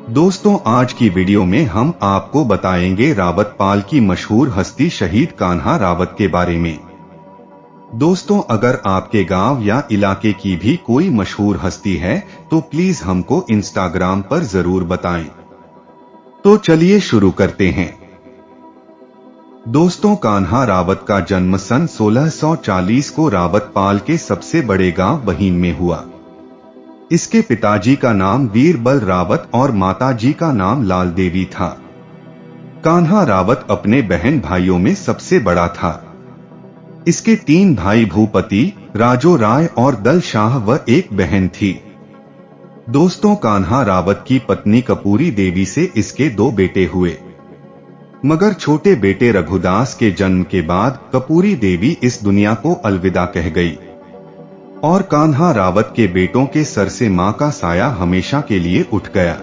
दोस्तों, आज की वीडियो में हम आपको बताएंगे रावत पाल की मशहूर हस्ती शहीद कान्हा रावत के बारे में। दोस्तों, अगर आपके गांव या इलाके की भी कोई मशहूर हस्ती है तो प्लीज हमको इंस्टाग्राम पर जरूर बताएं। तो चलिए शुरू करते हैं। दोस्तों, कान्हा रावत का जन्म सन 1640 को रावत पाल के सबसे बड़े गांव बहीन में हुआ। इसके पिताजी का नाम वीरबल रावत और माताजी का नाम लाल देवी था। कान्हा रावत अपने बहन भाइयों में सबसे बड़ा था। इसके 3 भाई भूपति, राजो राय और दल शाह व एक बहन थी। दोस्तों, कान्हा रावत की पत्नी कपूरी देवी से इसके 2 बेटे हुए, मगर छोटे बेटे रघुदास के जन्म के बाद कपूरी देवी इस दुनिया को अलविदा कह गई और कान्हा रावत के बेटों के सर से मां का साया हमेशा के लिए उठ गया।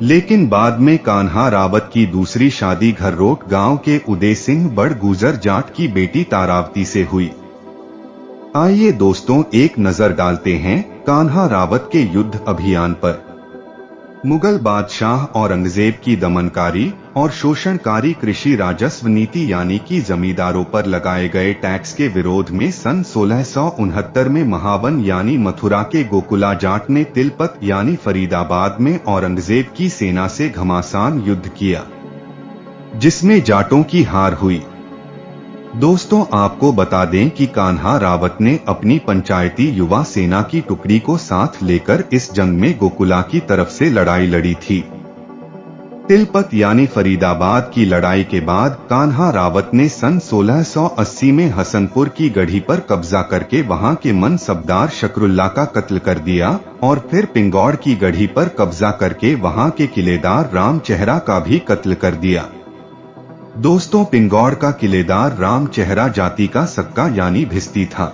लेकिन बाद में कान्हा रावत की दूसरी शादी घररोट गांव के उदय सिंह बड़ गुजर जाट की बेटी तारावती से हुई। आइए दोस्तों, एक नजर डालते हैं कान्हा रावत के युद्ध अभियान पर। मुगल बादशाह औरंगजेब की दमनकारी और शोषणकारी कृषि राजस्व नीति यानी कि जमींदारों पर लगाए गए टैक्स के विरोध में सन 1669 में महावन यानी मथुरा के गोकुला जाट ने तिलपत यानी फरीदाबाद में औरंगजेब की सेना से घमासान युद्ध किया, जिसमें जाटों की हार हुई। दोस्तों, आपको बता दें कि कान्हा रावत ने अपनी पंचायती युवा सेना की टुकड़ी को साथ लेकर इस जंग में गोकुला की तरफ से लड़ाई लड़ी थी। तिलपत यानी फरीदाबाद की लड़ाई के बाद कान्हा रावत ने सन 1680 में हसनपुर की गढ़ी पर कब्जा करके वहां के मनसबदार शकरुल्ला का कत्ल कर दिया और फिर पिंगौड़ की गढ़ी पर कब्जा करके वहां के किलेदार राम चेहरा का भी कत्ल कर दिया। दोस्तों, पिंगौड़ का किलेदार राम चेहरा जाति का सक्का यानी भिस्ती था।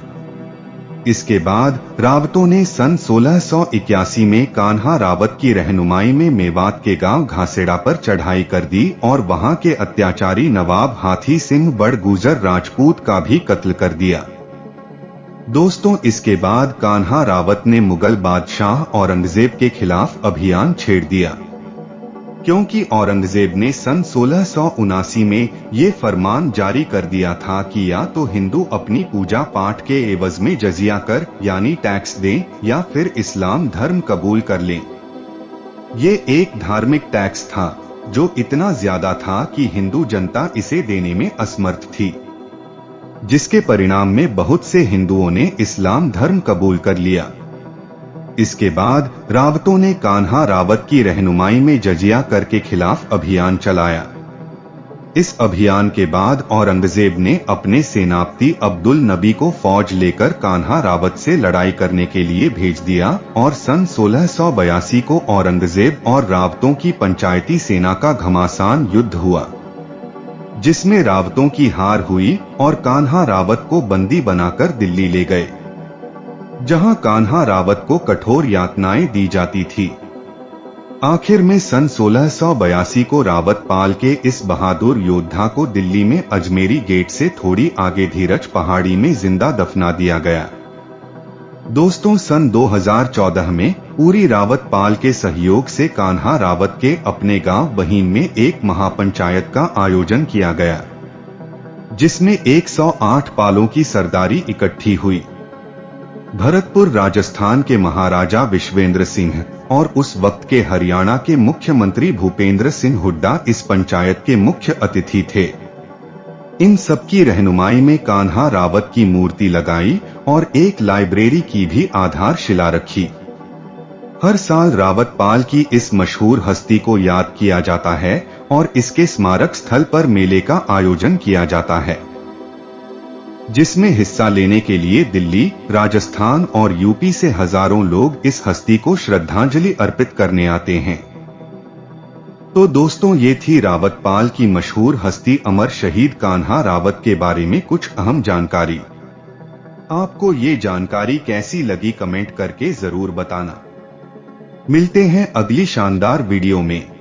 इसके बाद रावतों ने सन 1681 में कान्हा रावत की रहनुमाई में मेवात के गांव घासेड़ा पर चढ़ाई कर दी और वहां के अत्याचारी नवाब हाथी सिंह बड़ गुजर राजपूत का भी कत्ल कर दिया। दोस्तों, इसके बाद कान्हा रावत ने मुगल बादशाह औरंगजेब के खिलाफ अभियान छेड़ दिया, क्योंकि औरंगजेब ने सन 1679 में ये फरमान जारी कर दिया था कि या तो हिंदू अपनी पूजा पाठ के एवज में जजिया कर यानी टैक्स दें या फिर इस्लाम धर्म कबूल कर लें। ये एक धार्मिक टैक्स था जो इतना ज्यादा था कि हिंदू जनता इसे देने में असमर्थ थी, जिसके परिणाम में बहुत से हिंदुओं ने इस्लाम धर्म कबूल कर लिया। इसके बाद रावतों ने कान्हा रावत की रहनुमाई में जजिया कर के खिलाफ अभियान चलाया। इस अभियान के बाद औरंगजेब ने अपने सेनापति अब्दुल नबी को फौज लेकर कान्हा रावत से लड़ाई करने के लिए भेज दिया और सन 1682 को औरंगजेब और रावतों की पंचायती सेना का घमासान युद्ध हुआ, जिसमें रावतों की हार हुई और कान्हा रावत को बंदी बनाकर दिल्ली ले गए, जहां कान्हा रावत को कठोर यातनाएं दी जाती थी। आखिर में सन 1682 को रावत पाल के इस बहादुर योद्धा को दिल्ली में अजमेरी गेट से थोड़ी आगे धीरज पहाड़ी में जिंदा दफना दिया गया। दोस्तों, सन 2014 में पूरी रावत पाल के सहयोग से कान्हा रावत के अपने गांव बहीन में एक महापंचायत का आयोजन किया गया, जिसमें 108 पालों की सरदारी इकट्ठी हुई। भरतपुर राजस्थान के महाराजा विश्वेंद्र सिंह और उस वक्त के हरियाणा के मुख्यमंत्री भूपेंद्र सिंह हुड्डा इस पंचायत के मुख्य अतिथि थे। इन सबकी रहनुमाई में कान्हा रावत की मूर्ति लगाई और एक लाइब्रेरी की भी आधारशिला रखी। हर साल रावत पाल की इस मशहूर हस्ती को याद किया जाता है और इसके स्मारक स्थल पर मेले का आयोजन किया जाता है, जिसमें हिस्सा लेने के लिए दिल्ली, राजस्थान और यूपी से हजारों लोग इस हस्ती को श्रद्धांजलि अर्पित करने आते हैं। तो दोस्तों, ये थी रावत पाल की मशहूर हस्ती अमर शहीद कान्हा रावत के बारे में कुछ अहम जानकारी। आपको ये जानकारी कैसी लगी कमेंट करके जरूर बताना। मिलते हैं अगली शानदार वीडियो में।